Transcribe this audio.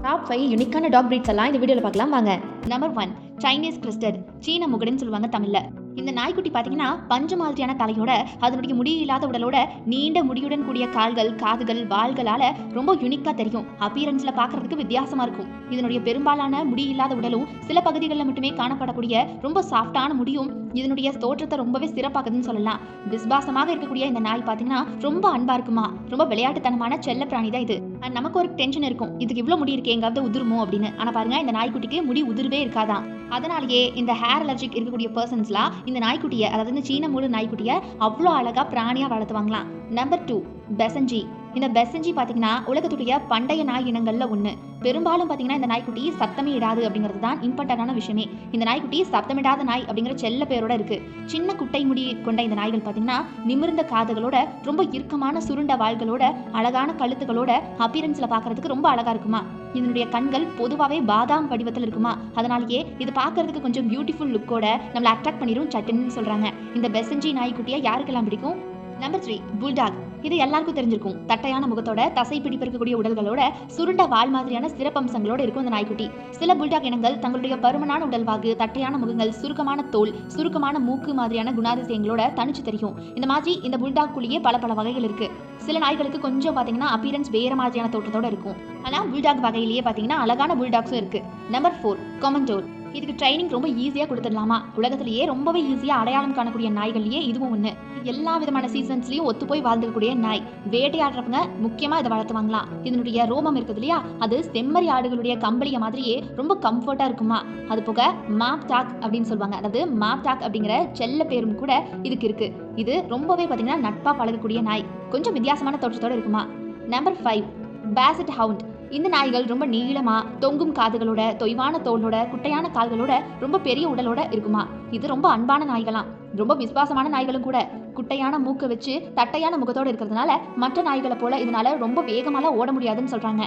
Top 5 யூனிக்கான talk breeds எல்லாம் இந்த வீடியோவில் பார்க்கலாம் வாங்க. நம்பர் 1 சைனீஸ் கிறிஸ்டட், சீன முகடுன்னு சொல்லுவாங்க தமிழ்ல. இந்த நாய்க்குட்டி பார்த்தீங்கன்னா பஞ்சு மாதிரியான தலையோட, அதனுடைய முடி இல்லாத உடலோட, நீண்ட முடியுடன் கூடிய கால்கள், காதுகள், வால்களால ரொம்ப யூனிக்கா தெரியும். அப்பியரன்ஸ்ல பார்க்கறதுக்கு வித்தியாசமா இருக்கும். இதனுடைய பெரும்பாலான முடி இல்லாத உடலும் சில பகுதிகளில் மட்டுமே காணப்படக்கூடிய ரொம்ப சாஃப்டான முடியும் இதனுடைய தோற்றத்தை ரொம்பவே சிறப்பாக்குதுன்னு சொல்லலாம். விஸ்வாசமாக இருக்கக்கூடிய இந்த நாய் பார்த்தீங்கன்னா ரொம்ப அன்பா இருக்குமா, ரொம்ப விளையாட்டுத்தனமான செல்ல பிராணி தான் இது. நமக்கு ஒரு டென்ஷன் இருக்கும், இதுக்கு இவ்வளவு முடி இருக்கு, எங்காவது உதிருமோ அப்படின்னு. ஆனா பாருங்க, இந்த நாய்க்குட்டிக்கு முடி உதிர்வே இருக்காதான். அதனாலேயே இந்த ஹேர் அலர்ஜிக் இருக்கக்கூடிய பர்சன்ஸ்லாம் இந்த நாய்க்குட்டியை, அதாவது இந்த சீன மூடு நாய்க்குட்டியை அவ்வளோ அழகா பிராணியா வளர்த்துவாங்களாம். நம்பர் 2 பெசஞ்சி. இந்த பெசஞ்சி பார்த்தீங்கன்னா உலகத்துடைய பண்டைய நாய் இனங்கள்ல ஒன்று. பெரும்பாலும் பார்த்தீங்கன்னா இந்த நாய்க்குட்டி சத்தமே இடாது அப்படிங்கிறது தான் இம்பார்ட்டன்டான விஷயமே. இந்த நாய்க்குட்டி சத்தமிடாத நாய் அப்படிங்கிற செல்ல பேரோட இருக்கு. சின்ன குட்டை முடி கொண்ட இந்த நாய்கள் பார்த்தீங்கன்னா நிமிர்ந்த காதுகளோட, ரொம்ப இறுக்கமான சுருண்ட வாள்களோட, அழகான கழுத்துகளோட அப்பியரன்ஸ்ல பார்க்கறதுக்கு ரொம்ப அழகா இருக்குமா. இதனுடைய கண்கள் பொதுவாகவே பாதாம் வடிவத்தில் இருக்குமா. அதனாலேயே இது பார்க்கறதுக்கு கொஞ்சம் பியூட்டிஃபுல் லுக்கோட நம்மளை அட்ராக்ட் பண்ணிடும் சட்டுன்னு சொல்றாங்க. இந்த பெசஞ்சி நாய்க்குட்டியை யாருக்கெல்லாம் பிடிக்கும்? Number 3 bulldog. இது எல்லாருக்கும் தெரிஞ்சிருக்கும். தட்டையான முகத்தோட, தசை பிடிப்பு இருக்கக்கூடிய உடல்களோட, சுருண்ட வால் மாதிரியான சிறப்பம்சங்களோட இருக்கும் இந்த நாய்க்குட்டி. சில புல்டாக் இனங்கள் தங்களுடைய பருமனான உடல்வாகு, தட்டையான முகங்கள், சுருக்கமான தோல், சுருக்கமான மூக்கு மாதிரியான குணாதிசயங்களோட தனிச்சு தெரியும். இந்த மாதிரி இந்த புல்டாக் குள்ளேயே பல பல வகைகள் இருக்கு. சில நாய்களுக்கு கொஞ்சம் பாத்தீங்கன்னா அப்பியரன்ஸ் வேற மாதிரியான தோற்றத்தோட இருக்கும். ஆனா புல்டாக் வகையிலேயே பாத்தீங்கன்னா அழகான புல்டாக்ஸும் இருக்கு. நம்பர் 4 கொமண்டோர். இதுக்கு ட்ரைனிங் ரொம்ப ஈஸியாக கொடுத்துடலாமா. உலகத்திலேயே ரொம்பவே ஈஸியாக அடையாளம் காணக்கூடிய நாய்கள்லேயே இதுவும் ஒன்று. எல்லா விதமான சீசன்ஸ்லையும் ஒத்து போய் வாழ்ந்துக்கூடிய நாய். வேட்டையாடுறவங்க முக்கியமாக இதை வளர்த்துவாங்களாம். இதனுடைய ரோமம் இருக்குது இல்லையா, அது செம்மறி ஆடுகளுடைய கம்பளிய மாதிரியே ரொம்ப கம்ஃபர்ட்டாக இருக்குமா. அது போக மாப் டாக் அப்படின்னு சொல்லுவாங்க. அதாவது மாப் டாக் அப்படிங்கிற செல்ல பேரும் கூட இதுக்கு இருக்கு. இது ரொம்பவே பார்த்தீங்கன்னா நட்பாக பழகக்கூடிய நாய். கொஞ்சம் வித்தியாசமான தோற்றத்தோடு இருக்குமா. Number 5 Bassett hound. இந்த நாய்கள் ரொம்ப நீளமா, தொங்கும் காதுகளோட, தொய்வான தோலோட, குட்டையான கால்களோட, ரொம்ப பெரிய உடலோட இருக்குமா. இது ரொம்ப அன்பான நாய்களாம். ரொம்ப விசுவாசமான நாய்களும் கூட. குட்டையான மூக்கு வச்சு தட்டையான முகத்தோடு இருக்கிறதுனால மற்ற நாய்களை போல இதனால ரொம்ப வேகமாலாம் ஓட முடியாதுன்னு சொல்றாங்க.